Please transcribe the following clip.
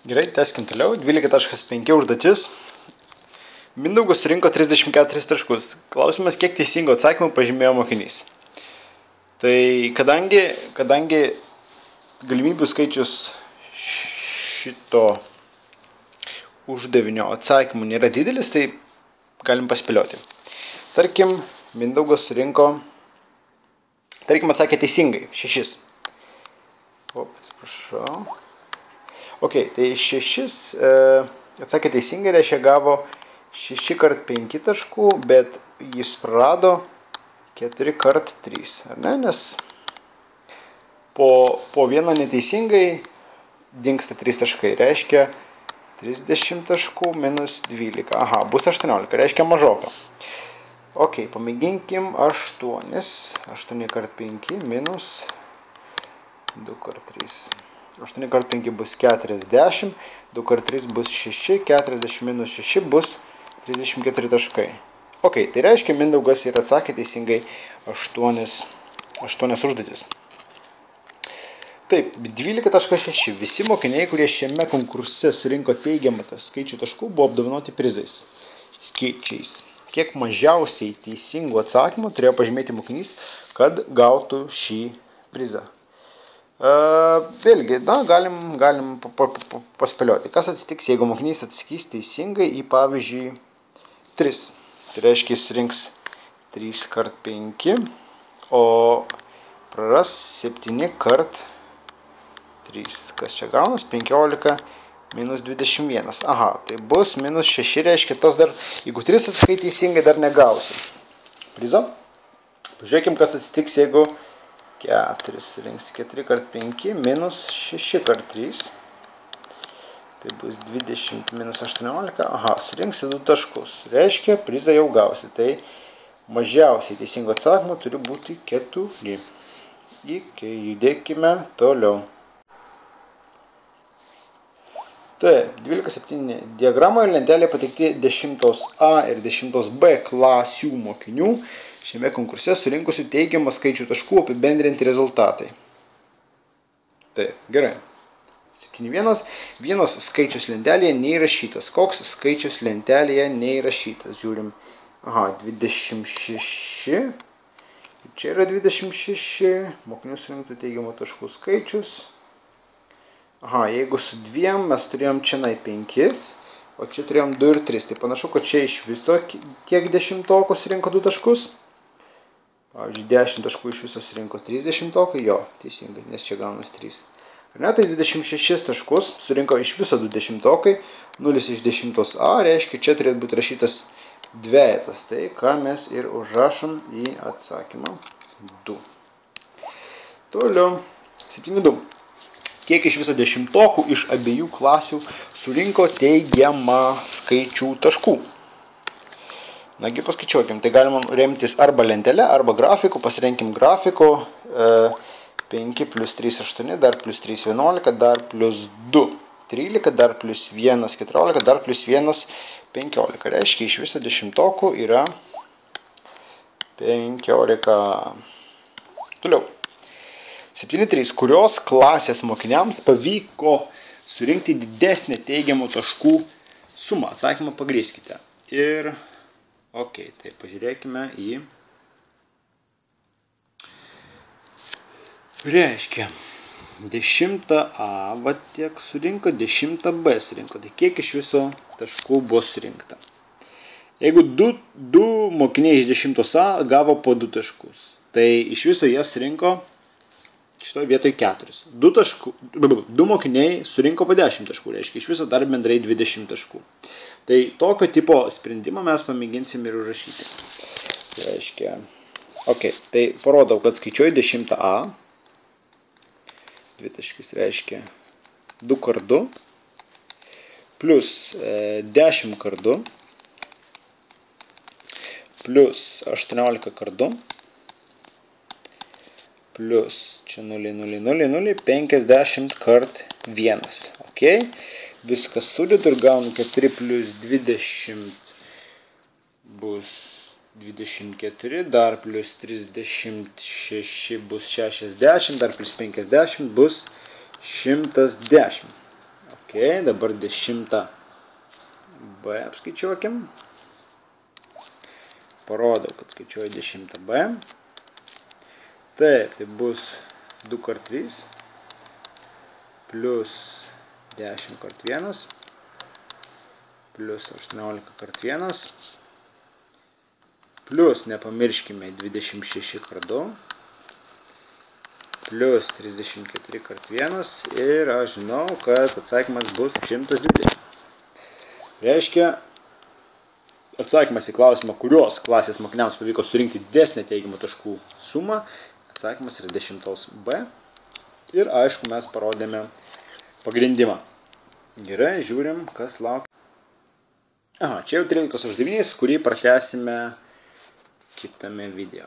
Gerai, teskim toliau. 12.5 užduotis. Mindaugas surinko 34 taškus. Klausimas, kiek teisingo atsakymų pažymėjo mokinys. Tai kadangi galimybių skaičius šito uždavinio atsakymų nėra didelis, tai galim paspėlioti. Tarkim, Mindaugas surinko, atsakė teisingai, 6. Atsiprašau. Ok, tai 6 atsakė teisingai, reiškia gavo 6 kart 5 taškų, bet jis prarado 4 kart 3, ar ne? Nes po vieną neteisingai dingsta 3 taškai, reiškia 30 taškų minus 12, aha, bus 18, reiškia mažoka. Ok, pamėginkim 8, 8 kart 5 minus 2 kart 3. 8 kart 5 bus 40, 2 kart 3 bus 6, 40 minus 6 bus 34 taškai. Ok, tai reiškia, Mindaugas ir atsakė teisingai 8 užduotis. Taip, 12.6. Visi mokiniai, kurie šiame konkurse surinko teigiamą skaičių taškų, buvo apdovanoti prizais. Skaičiais. Kiek mažiausiai teisingų atsakymų turėjo pažymėti mokinys, kad gautų šį prizą. Vėlgi, galim paspėlioti, kas atsitiks, jeigu mokinys atsakys teisingai į, pavyzdžiui, 3. Tai reiškia, jis surinks 3 kart 5, o praras 7 kart 3. Kas čia gaunas? 15 minus 21. Aha, tai bus minus 6, reiškia, tos dar, jeigu 3 atsakai teisingai, dar negausi prizo. Pažiūrėkim, kas atsitiks, jeigu 4 surinks 4 kart 5 minus 6 kart 3. Tai bus 20 minus 18. Aha, surinksi 2 taškus. Reiškia, prizą jau gausi. Tai mažiausiai teisingo atsakymo turi būti 4. Judėkime toliau. Taip, 12.7. Diagramoje lentelėje pateikti 10A ir 10B klasių mokinių šiame konkurse surinkusių teigiamą skaičių taškų apibendrinti rezultatai. Taip, gerai. 7.1. Vienas skaičius lentelėje neįrašytas. Koks skaičius lentelėje neįrašytas? Žiūrim. Aha, 26. Čia yra 26. Mokinių surinktų teigiamų taškų skaičius. Aha, jeigu su 2 mes turėjom čia 5, o čia turėjom 2 ir 3. Tai panašu, kad čia iš viso tiek dešimtokų surinko 2 taškus. Pavyzdžiui, 10 taškų iš viso surinko 30 tokai. Jo, teisingai, nes čia gaunas 3. Ar ne, tai 26 taškus surinko iš viso 20 tokai. 0 iš 10A, reiškia, čia turėtų būti rašytas dvejetas. Tai ką mes ir užrašom į atsakymą 2. Toliau, 7.2. Kiek iš viso dešimtokų iš abiejų klasių surinko teigiamą skaičių taškų? Nagi paskaičiuokim, tai galima remtis arba lentelę, arba grafiku. Pasirenkim grafiku. 5 plus 3, 8, dar plus 3, 11, dar plus 2, 13, dar plus 1, 14, dar plus 1, 15. Reiškia, iš viso dešimtokų yra 15. Toliau. 7.3. Kurios klasės mokiniams pavyko surinkti didesnę teigiamų taškų sumą? Atsakymą pagrįskite. Ir, ok, tai pažiūrėkime į... Reiškia, 10A, va tiek surinko, 10B surinko. Tai kiek iš viso taškų buvo surinkta? Jeigu 2 mokiniai iš 10A gavo po 2 taškus, tai iš viso jie surinko šitoje vietoje 4. 2 mokiniai surinko po 10 taškų, reiškia, iš viso dar bendrai 20 taškų. Tai tokio tipo sprendimą mes pamėginsim ir užrašyti. Reiškia, ok, tai parodau, kad skaičiuoju 10A. 2 taškis reiškia 2 kart 2 plus 10 kart 2 plus 18 kart 2 plus čia 0, 0, 0, 0, 50 kart 1. Ok, viskas sudedu ir gaunu 4 plus 20 bus 24, dar plus 36 bus 60, dar plus 50 bus 110. Ok, dabar 10 B apskaičiuokim. Parodau, kad skaičiuoju 10 B. Taip, tai bus 2 kart 3 plus 10 kart 1 plus 18 kart 1 plus, nepamirškime, 26 kart 2 plus 34 kart 1 ir aš žinau, kad atsakymas bus 120. Reiškia, atsakymas į klausimą, kurios klasės mokiniams pavyko surinkti didesnę teigiamų taškų sumą, atsakymas yra 10 B. Ir aišku, mes parodėme pagrindimą. Gerai, žiūrim, kas laukia. Aha, čia jau 13 uždavinys, kurį pratęsime kitame video.